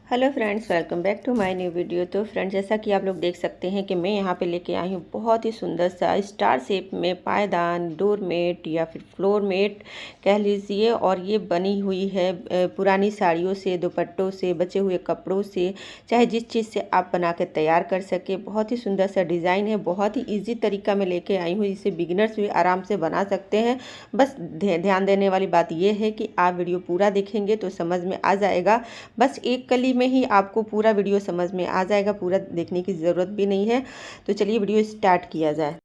Hello friends, welcome back to my new video. तो friends, जैसा कि आप लोग देख सकते हैं कि मैं यहाँ पे लेके आई हूँ बहुत ही सुंदर सा स्टार शेप में पायदान, डोरमेट या फिर फ्लोर मेट कह लीजिए। और ये बनी हुई है पुरानी साड़ियों से, दुपट्टों से, बचे हुए कपड़ों से, चाहे जिस चीज़ से आप बना के तैयार कर सके। बहुत ही सुंदर सा डिज़ाइन है, बहुत ही ईजी तरीका में लेके आई हूँ, जिसे बिगिनर्स भी आराम से बना सकते हैं। बस ध्यान देने वाली बात यह है कि आप वीडियो पूरा देखेंगे तो समझ में आ जाएगा। बस एक कली में ही आपको पूरा वीडियो समझ में आ जाएगा, पूरा देखने की ज़रूरत भी नहीं है। तो चलिए वीडियो स्टार्ट किया जाए।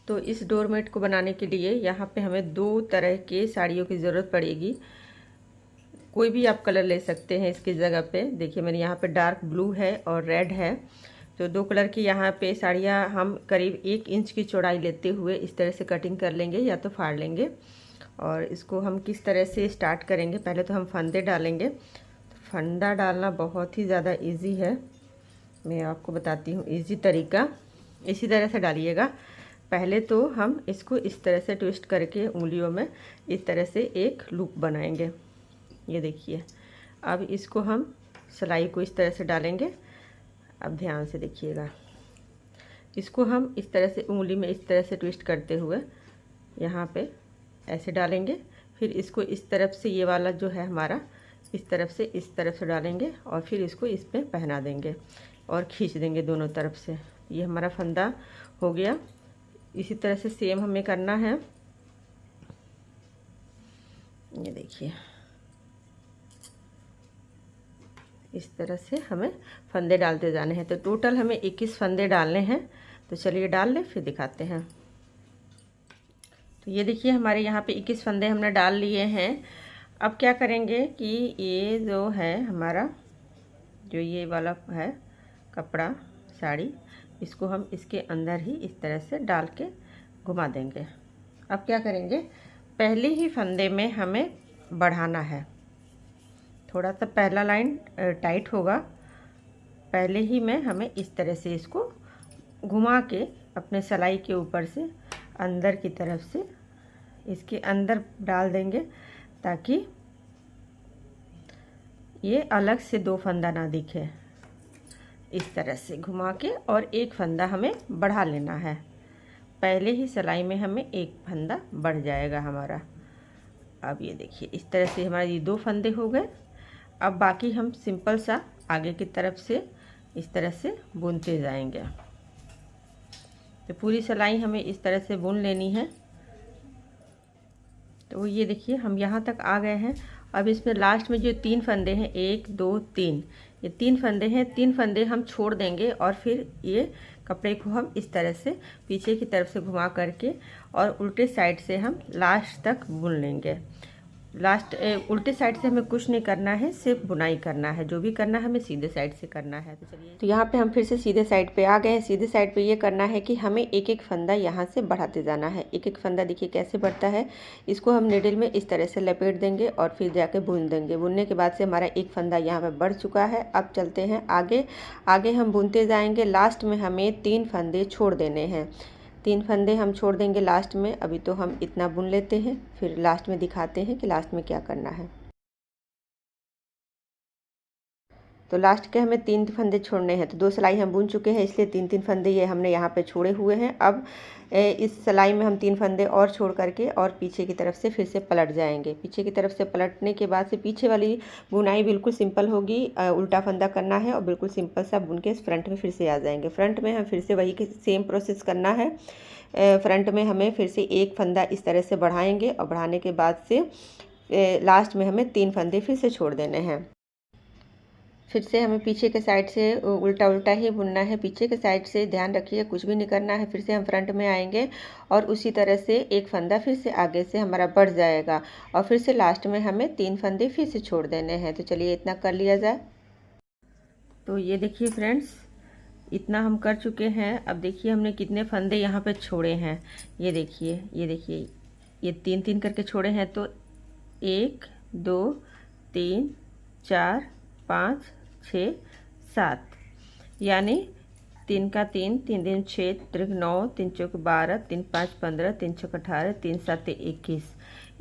तो इस डोरमेट को बनाने के लिए यहाँ पे हमें 2 तरह के साड़ियों की ज़रूरत पड़ेगी। कोई भी आप कलर ले सकते हैं इसकी जगह पे। देखिए मेरे यहाँ पे डार्क ब्लू है और रेड है। तो 2 कलर की यहाँ पे साड़ियाँ हम करीब 1 इंच की चौड़ाई लेते हुए इस तरह से कटिंग कर लेंगे या तो फाड़ लेंगे। और इसको हम किस तरह से स्टार्ट करेंगे, पहले तो हम फंदे डालेंगे। फंदा डालना बहुत ही ज़्यादा इजी है, मैं आपको बताती हूँ इजी तरीका। इसी तरह से डालिएगा। पहले तो हम इसको इस तरह से ट्विस्ट करके उंगलियों में इस तरह से एक लूप बनाएंगे। ये देखिए, अब इसको हम सिलाई को इस तरह से डालेंगे। अब ध्यान से देखिएगा, इसको हम इस तरह से उंगली में इस तरह से ट्विस्ट करते हुए यहाँ पे ऐसे डालेंगे। फिर इसको इस तरफ से, ये वाला जो है हमारा, इस तरफ से डालेंगे और फिर इसको इस पे पहना देंगे और खींच देंगे दोनों तरफ से। ये हमारा फंदा हो गया। इसी तरह से सेम हमें करना है। ये देखिए, इस तरह से हमें फंदे डालते जाने हैं। तो टोटल हमें 21 फंदे डालने हैं। तो चलिए डाल लें, फिर दिखाते हैं। तो ये देखिए, हमारे यहाँ पे 21 फंदे हमने डाल लिए हैं। अब क्या करेंगे कि ये जो है हमारा, जो ये वाला है कपड़ा, साड़ी, इसको हम इसके अंदर ही इस तरह से डाल के घुमा देंगे। अब क्या करेंगे, पहले ही फंदे में हमें बढ़ाना है। थोड़ा सा पहला लाइन टाइट होगा, पहले ही में हमें इस तरह से इसको घुमा के अपने सिलाई के ऊपर से अंदर की तरफ से इसके अंदर डाल देंगे, ताकि ये अलग से 2 फंदा ना दिखे। इस तरह से घुमा के और एक फंदा हमें बढ़ा लेना है। पहले ही सिलाई में हमें एक फंदा बढ़ जाएगा हमारा। अब ये देखिए, इस तरह से हमारे ये 2 फंदे हो गए। अब बाकी हम सिंपल सा आगे की तरफ से इस तरह से बुनते जाएंगे। तो पूरी सिलाई हमें इस तरह से बुन लेनी है। तो ये देखिए, हम यहाँ तक आ गए हैं। अब इसमें लास्ट में जो 3 फंदे हैं, 1 2 3, ये 3 फंदे हैं। 3 फंदे हम छोड़ देंगे और फिर ये कपड़े को हम इस तरह से पीछे की तरफ से घुमा करके और उल्टे साइड से हम लास्ट तक बुन लेंगे। उल्टे साइड से हमें कुछ नहीं करना है, सिर्फ बुनाई करना है। जो भी करना है हमें सीधे साइड से करना है। तो चलिए, तो यहाँ पे हम फिर से सीधे साइड पे आ गए हैं। सीधे साइड पे ये करना है कि हमें एक एक फंदा यहाँ से बढ़ाते जाना है। एक एक फंदा देखिए कैसे बढ़ता है। इसको हम निडल में इस तरह से लपेट देंगे और फिर जाके बुन देंगे। बुनने के बाद से हमारा एक फंदा यहाँ पर बढ़ चुका है। अब चलते हैं आगे। आगे हम बुनते जाएंगे। लास्ट में हमें 3 फंदे छोड़ देने हैं। 3 फंदे हम छोड़ देंगे लास्ट में। अभी तो हम इतना बुन लेते हैं, फिर लास्ट में दिखाते हैं कि लास्ट में क्या करना है। तो लास्ट के हमें 3 फंदे छोड़ने हैं। तो 2 सिलाई हम बुन चुके हैं, इसलिए 3 फंदे ये हमने यहाँ पे छोड़े हुए हैं। अब इस सिलाई में हम 3 फंदे और छोड़ करके और पीछे की तरफ से फिर से पलट जाएंगे। पीछे की तरफ से पलटने के बाद से पीछे वाली बुनाई बिल्कुल सिंपल होगी। उल्टा फंदा करना है और बिल्कुल सिंपल सा बुन के फ्रंट में फिर से आ जाएंगे। फ्रंट में हम फिर से वही सेम प्रोसेस करना है। फ्रंट में हमें फिर से एक फंदा इस तरह से बढ़ाएंगे और बढ़ाने के बाद से लास्ट में हमें 3 फंदे फिर से छोड़ देने हैं। फिर से हमें पीछे के साइड से उल्टा उल्टा ही बुनना है। पीछे के साइड से ध्यान रखिए, कुछ भी नहीं करना है। फिर से हम फ्रंट में आएंगे और उसी तरह से एक फंदा फिर से आगे से हमारा बढ़ जाएगा और फिर से लास्ट में हमें 3 फंदे फिर से छोड़ देने हैं। तो चलिए इतना कर लिया जाए। तो ये देखिए फ्रेंड्स, इतना हम कर चुके हैं। अब देखिए हमने कितने फंदे यहाँ पे छोड़े हैं। ये देखिए, ये देखिए, ये 3-3 करके छोड़े हैं। तो 1 2 3 4 5 6 7, यानी 3 का 3, 3 दिन 6, 3 9, 3 चौक 12, 3 5 15, 3 छक 18, 3 7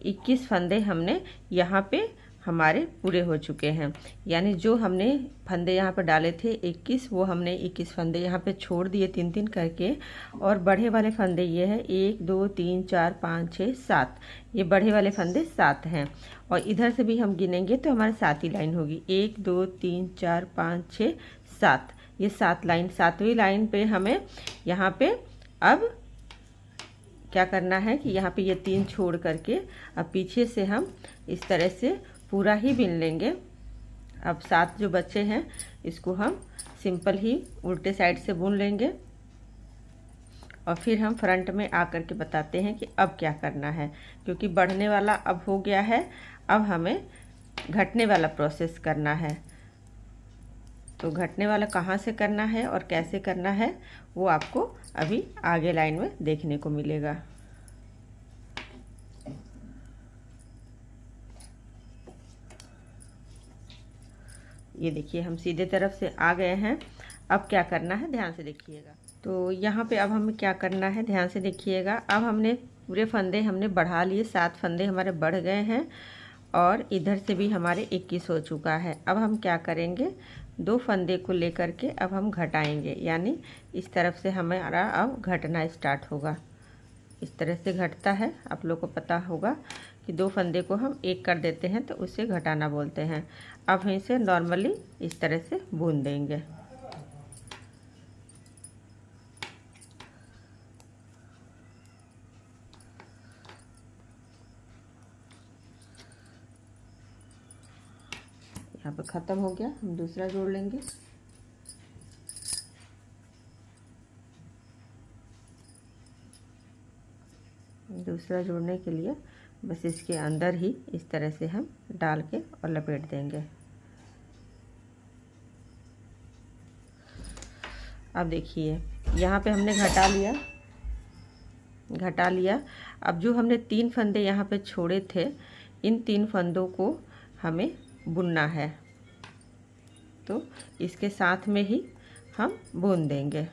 21 फंदे हमने यहाँ पे हमारे पूरे हो चुके हैं। यानी जो हमने फंदे यहाँ पर डाले थे 21, वो हमने 21 फंदे यहाँ पे छोड़ दिए 3-3 करके। और बढ़े वाले फंदे ये है 1 2 3 4 5 6 7, ये बढ़े वाले फंदे 7 हैं। और इधर से भी हम गिनेंगे तो हमारे 7 ही लाइन होगी, 1 2 3 4 5 6 7, ये 7 लाइन। 7वीं लाइन पे हमें यहाँ पे अब क्या करना है कि यहाँ पे ये 3 छोड़ करके अब पीछे से हम इस तरह से पूरा ही बिन लेंगे। अब 7 जो बचे हैं इसको हम सिंपल ही उल्टे साइड से बुन लेंगे और फिर हम फ्रंट में आकर के बताते हैं कि अब क्या करना है, क्योंकि बढ़ने वाला अब हो गया है, अब हमें घटने वाला प्रोसेस करना है। तो घटने वाला कहाँ से करना है और कैसे करना है वो आपको अभी आगे लाइन में देखने को मिलेगा। ये देखिए हम सीधे तरफ से आ गए हैं। अब क्या करना है ध्यान से देखिएगा। तो यहाँ पे अब हमें क्या करना है ध्यान से देखिएगा। अब हमने पूरे फंदे हमने बढ़ा लिए, 7 फंदे हमारे बढ़ गए हैं और इधर से भी हमारे 21 हो चुका है। अब हम क्या करेंगे, 2 फंदे को लेकर के अब हम घटाएंगे, यानी इस तरफ से हमारा अब घटना स्टार्ट होगा। इस तरह से घटता है, आप लोग को पता होगा कि 2 फंदे को हम एक कर देते हैं तो उसे घटाना बोलते हैं। अब हम इसे नॉर्मली इस तरह से बुन देंगे। यहाँ पे ख़त्म हो गया, हम दूसरा जोड़ लेंगे। दूसरा जोड़ने के लिए बस इसके अंदर ही इस तरह से हम डाल के और लपेट देंगे। अब देखिए यहाँ पे हमने घटा लिया। अब जो हमने 3 फंदे यहाँ पे छोड़े थे, इन 3 फंदों को हमें बुनना है, तो इसके साथ में ही हम बुन देंगे।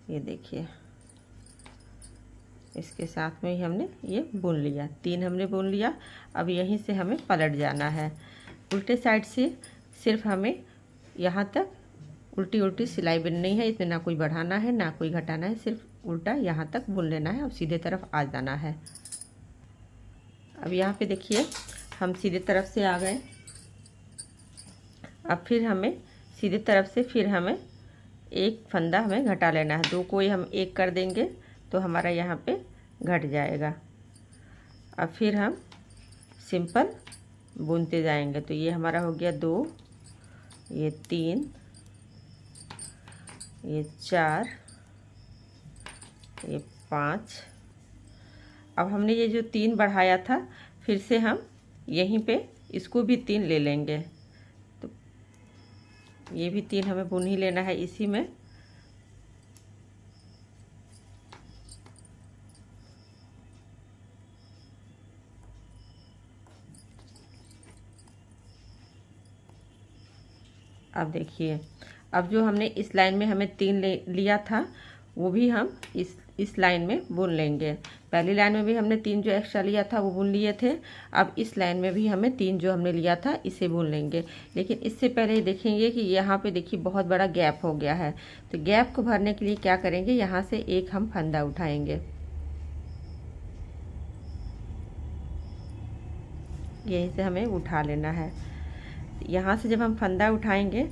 ये देखिए इसके साथ में ही हमने ये बुन लिया, 3 हमने बुन लिया। अब यहीं से हमें पलट जाना है उल्टे साइड से। सिर्फ हमें यहाँ तक उल्टी उल्टी सिलाई बुननी है, इसमें ना कोई बढ़ाना है ना कोई घटाना है, सिर्फ उल्टा यहाँ तक बुन लेना है और सीधे तरफ आ जाना है। अब यहाँ पे देखिए हम सीधे तरफ से आ गए। अब फिर हमें सीधे तरफ से फिर हमें एक फंदा हमें घटा लेना है। 2 को ही हम एक कर देंगे तो हमारा यहाँ पे घट जाएगा। अब फिर हम सिंपल बुनते जाएंगे। तो ये हमारा हो गया 2, ये 3, ये 4, ये 5। अब हमने ये जो 3 बढ़ाया था फिर से हम यहीं पे इसको भी 3 ले लेंगे। तो ये भी 3 हमें बुन ही लेना है इसी में। अब देखिए अब जो हमने इस लाइन में हमें 3 लिया था वो भी हम इस लाइन में बुन लेंगे। पहली लाइन में भी हमने 3 जो एक्स्ट्रा लिया था वो बुन लिए थे। अब इस लाइन में भी हमें 3 जो हमने लिया था इसे बुन लेंगे। लेकिन इससे पहले देखेंगे कि यहाँ पे देखिए बहुत बड़ा गैप हो गया है। तो गैप को भरने के लिए क्या करेंगे, यहाँ से एक हम फंदा उठाएंगे। यहीं से हमें उठा लेना है। यहाँ से जब हम फंदा उठाएंगे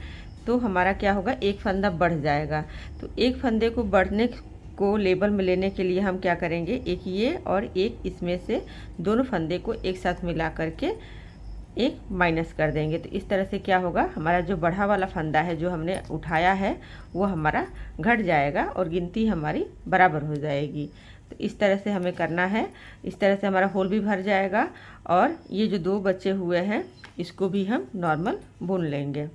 तो हमारा क्या होगा, एक फंदा बढ़ जाएगा। तो एक फंदे को बढ़ने को लेबल में लेने के लिए हम क्या करेंगे, एक ये और एक इसमें से दोनों फंदे को एक साथ मिला करके एक माइनस कर देंगे। तो इस तरह से क्या होगा, हमारा जो बढ़ा वाला फंदा है जो हमने उठाया है वो हमारा घट जाएगा और गिनती हमारी बराबर हो जाएगी। तो इस तरह से हमें करना है। इस तरह से हमारा होल भी भर जाएगा और ये जो 2 बचे हुए हैं इसको भी हम नॉर्मल बुन लेंगे।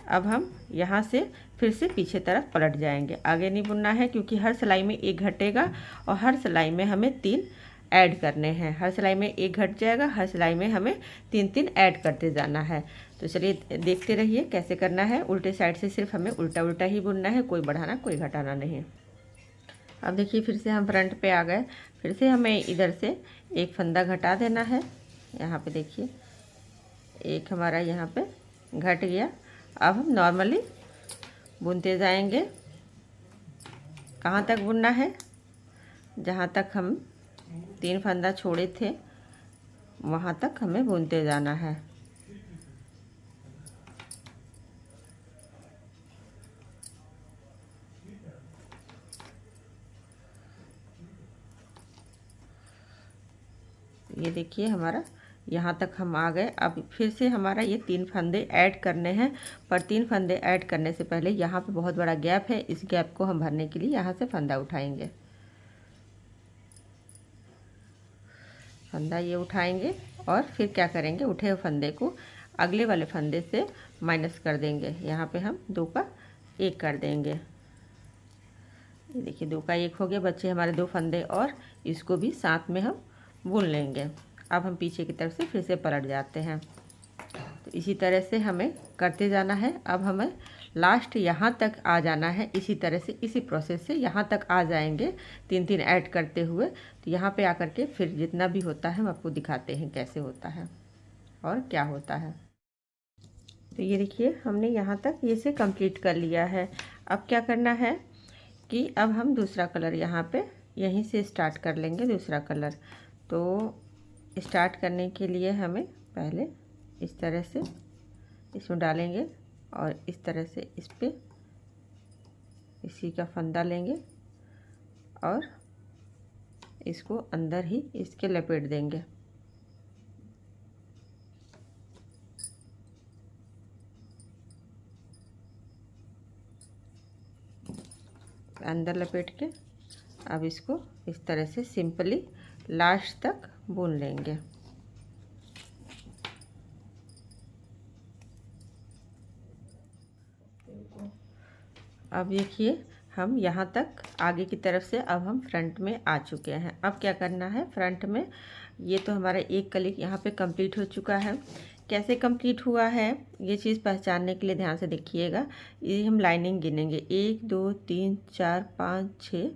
अब हम यहाँ से फिर से पीछे तरफ पलट जाएंगे। आगे नहीं बुनना है क्योंकि हर सिलाई में एक घटेगा और हर सिलाई में हमें 3 ऐड करने हैं। हर सिलाई में एक घट जाएगा, हर सिलाई में हमें 3-3 ऐड करते जाना है। तो चलिए देखते रहिए कैसे करना है। उल्टे साइड से सिर्फ हमें उल्टा उल्टा ही बुनना है, कोई बढ़ाना कोई घटाना नहीं है। अब देखिए फिर से हम फ्रंट पे आ गए। फिर से हमें इधर से एक फंदा घटा देना है। यहाँ पे देखिए एक हमारा यहाँ पे घट गया। अब हम नॉर्मली बुनते जाएंगे। कहाँ तक बुनना है? जहाँ तक हम 3 फंदा छोड़े थे वहाँ तक हमें बुनते जाना है। ये देखिए हमारा यहाँ तक हम आ गए। अब फिर से हमारा ये 3 फंदे ऐड करने हैं, पर 3 फंदे ऐड करने से पहले यहाँ पे बहुत बड़ा गैप है। इस गैप को हम भरने के लिए यहाँ से फंदा उठाएंगे। फंदा ये उठाएंगे और फिर क्या करेंगे, उठे हुए फंदे को अगले वाले फंदे से माइनस कर देंगे। यहाँ पे हम 2 का 1 कर देंगे। ये देखिए 2 का 1 हो गया। बच्चे हमारे 2 फंदे और इसको भी साथ में हम बुन लेंगे। अब हम पीछे की तरफ से फिर से पलट जाते हैं। तो इसी तरह से हमें करते जाना है। अब हमें लास्ट यहाँ तक आ जाना है। इसी तरह से इसी प्रोसेस से यहाँ तक आ जाएंगे 3-3 ऐड करते हुए। तो यहाँ पे आकर के फिर जितना भी होता है हम आपको दिखाते हैं कैसे होता है और क्या होता है। तो ये देखिए हमने यहाँ तक ये से कंप्लीट कर लिया है। अब क्या करना है कि अब हम दूसरा कलर यहाँ पे यहीं से स्टार्ट कर लेंगे। दूसरा कलर तो स्टार्ट करने के लिए हमें पहले इस तरह से इसमें डालेंगे और इस तरह से इस पे इसी का फंदा लेंगे और इसको अंदर ही इसके लपेट देंगे। अंदर लपेट के अब इसको इस तरह से सिंपली लास्ट तक बुन लेंगे। अब देखिए हम यहाँ तक आगे की तरफ से अब हम फ्रंट में आ चुके हैं। अब क्या करना है, फ्रंट में ये तो हमारा एक कली यहाँ पे कंप्लीट हो चुका है। कैसे कंप्लीट हुआ है ये चीज़ पहचानने के लिए ध्यान से देखिएगा। ये हम लाइनिंग गिनेंगे 1 2 3 4 5 6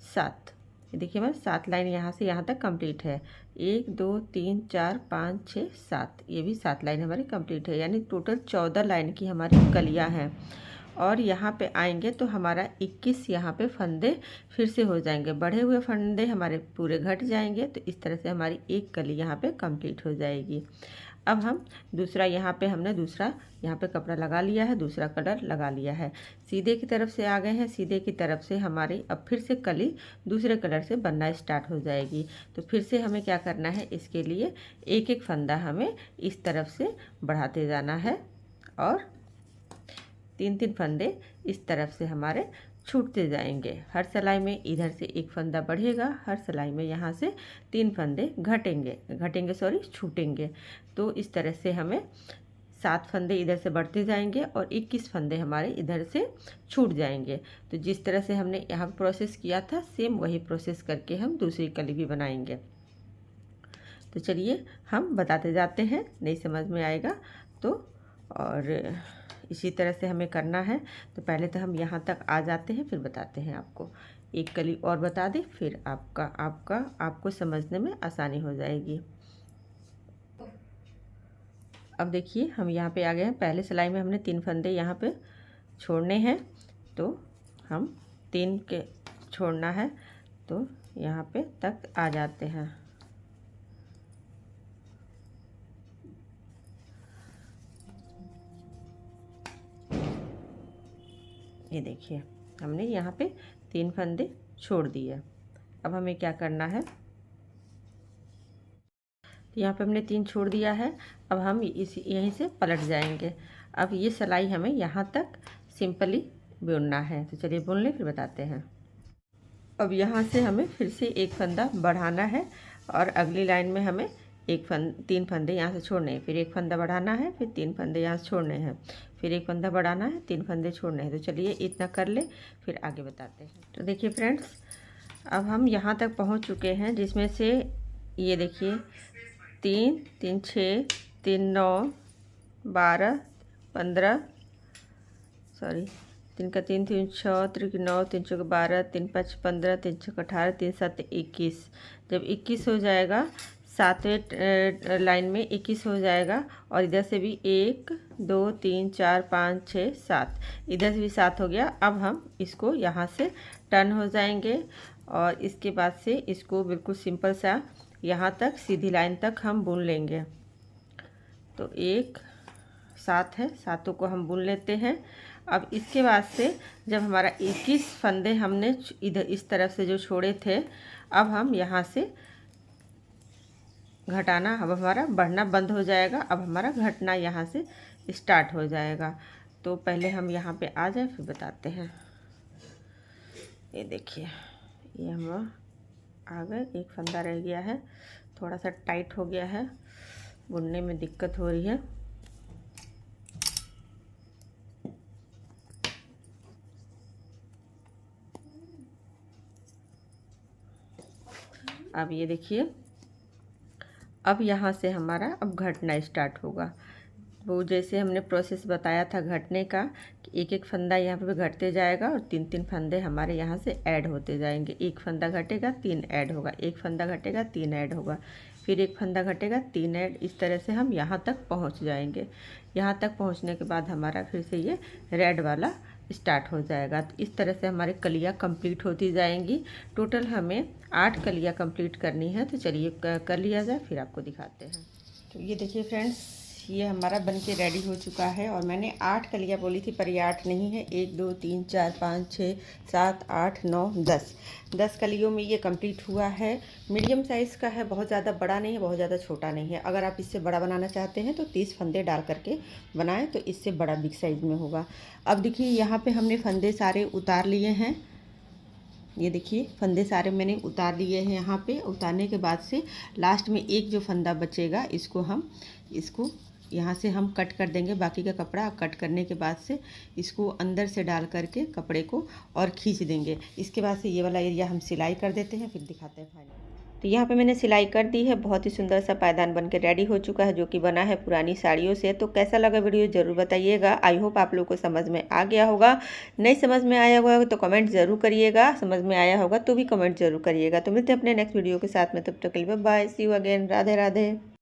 7। देखिए हमारा 7 लाइन यहाँ से यहाँ तक कंप्लीट है। 1 2 3 4 5 6 7, ये भी 7 लाइन हमारी कंप्लीट है। यानी टोटल 14 लाइन की हमारी कलियाँ हैं। और यहाँ पे आएंगे तो हमारा 21 यहाँ पे फंदे फिर से हो जाएंगे। बढ़े हुए फंदे हमारे पूरे घट जाएंगे। तो इस तरह से हमारी एक कली यहाँ पे कंप्लीट हो जाएगी। अब हम दूसरा यहाँ पे हमने दूसरा यहाँ पे कपड़ा लगा लिया है, दूसरा कलर लगा लिया है। सीधे की तरफ से आ गए हैं। सीधे की तरफ से हमारी अब फिर से कली दूसरे कलर से बनना स्टार्ट हो जाएगी। तो फिर से हमें क्या करना है, इसके लिए एक एक फंदा हमें इस तरफ से बढ़ाते जाना है और 3-3 फंदे इस तरफ से हमारे छूटते जाएंगे। हर सिलाई में इधर से एक फंदा बढ़ेगा, हर सिलाई में यहाँ से 3 फंदे छूटेंगे। तो इस तरह से हमें 7 फंदे इधर से बढ़ते जाएंगे और 21 फंदे हमारे इधर से छूट जाएंगे। तो जिस तरह से हमने यहाँ प्रोसेस किया था सेम वही प्रोसेस करके हम दूसरी कली भी बनाएंगे। तो चलिए हम बताते जाते हैं, नहीं समझ में आएगा तो। और इसी तरह से हमें करना है। तो पहले तो हम यहाँ तक आ जाते हैं, फिर बताते हैं आपको। एक कली और बता दें, फिर आपको समझने में आसानी हो जाएगी। अब देखिए हम यहाँ पे आ गए हैं। पहले सिलाई में हमने 3 फंदे यहाँ पे छोड़ने हैं, तो हम 3 के छोड़ना है। तो यहाँ पे तक आ जाते हैं। ये देखिए हमने यहाँ पे 3 फंदे छोड़ दिए। अब हमें क्या करना है, तो यहाँ पे हमने 3 छोड़ दिया है। अब हम यहीं से पलट जाएंगे। अब ये सिलाई हमें यहाँ तक सिंपली बुनना है। तो चलिए बुन ले, फिर बताते हैं। अब यहाँ से हमें फिर से एक फंदा बढ़ाना है और अगली लाइन में हमें 3 फंदे यहाँ से छोड़ने हैं। फिर एक फंदा बढ़ाना है, फिर 3 फंदे यहाँ से छोड़ने हैं, फिर एक फंदा बढ़ाना है, 3 फंदे छोड़ने हैं। तो चलिए इतना कर ले, फिर आगे बताते हैं। तो देखिए फ्रेंड्स, अब हम यहाँ तक पहुँच चुके हैं, जिसमें से ये देखिए 3 3 6 3 9 12 15 सॉरी 3 का 3 3 6 3 9 3 चौके 12 3 5 15 3 6 18 3 7 21। जब 21 हो जाएगा, सातवें लाइन में 21 हो जाएगा और इधर से भी 1 2 3 4 5 6 7, इधर से भी 7 हो गया। अब हम इसको यहाँ से टर्न हो जाएंगे और इसके बाद से इसको बिल्कुल सिंपल सा यहाँ तक सीधी लाइन तक हम बुन लेंगे। तो 1 7 है, सातों को हम बुन लेते हैं। अब इसके बाद से जब हमारा 21 फंदे हमने इधर इस तरफ से जो छोड़े थे, अब हम यहाँ से घटाना अब हमारा बढ़ना बंद हो जाएगा। अब हमारा घटना यहाँ से स्टार्ट हो जाएगा। तो पहले हम यहाँ पे आ जाए फिर बताते हैं। ये देखिए, ये हम आ गए, एक फंदा रह गया है, थोड़ा सा टाइट हो गया है, बुनने में दिक्कत हो रही है। अब ये देखिए, अब यहाँ से हमारा अब घटना स्टार्ट होगा। वो जैसे हमने प्रोसेस बताया था घटने का कि एक एक फंदा यहाँ पे घटते जाएगा और 3 3 फंदे हमारे यहाँ से ऐड होते जाएंगे। एक फंदा घटेगा 3 ऐड होगा, एक फंदा घटेगा 3 ऐड होगा, फिर एक फंदा घटेगा 3 ऐड। इस तरह से हम यहाँ तक पहुँच जाएंगे। यहाँ तक पहुँचने के बाद हमारा फिर से ये रेड वाला स्टार्ट हो जाएगा। तो इस तरह से हमारे कलियाँ कंप्लीट होती जाएंगी। टोटल हमें 8 कलियाँ कंप्लीट करनी है। तो चलिए कर लिया जाए, फिर आपको दिखाते हैं। तो ये देखिए फ्रेंड्स, ये हमारा बनके रेडी हो चुका है और मैंने 8 कलियाँ बोली थी पर ये 8 नहीं है, 1 2 3 4 5 6 7 8 9 10 कलियों में ये कंप्लीट हुआ है। मीडियम साइज़ का है, बहुत ज़्यादा बड़ा नहीं है, बहुत ज़्यादा छोटा नहीं है। अगर आप इससे बड़ा बनाना चाहते हैं तो 30 फंदे डाल करके बनाएं तो इससे बड़ा बिग साइज़ में होगा। अब देखिए, यहाँ पे हमने फंदे सारे उतार लिए हैं। ये देखिए, फंदे सारे मैंने उतार लिए हैं। यहाँ पे उतारने के बाद से लास्ट में एक जो फंदा बचेगा, इसको यहाँ से हम कट कर देंगे। बाकी का कपड़ा कट करने के बाद से इसको अंदर से डाल करके कपड़े को और खींच देंगे। इसके बाद से ये वाला एरिया हम सिलाई कर देते हैं, फिर दिखाते हैं फाइनल। तो यहाँ पे मैंने सिलाई कर दी है। बहुत ही सुंदर सा पायदान बनके रेडी हो चुका है, जो कि बना है पुरानी साड़ियों से। तो कैसा लगा वीडियो ज़रूर बताइएगा। आई होप आप लोग को समझ में आ गया होगा। नहीं समझ में आया होगा तो कमेंट ज़रूर करिएगा, समझ में आया होगा तो भी कमेंट ज़रूर करिएगा। तो मिलते हैं अपने नेक्स्ट वीडियो के साथ में, तब तक के लिए bye, see you again, Radhe Radhe.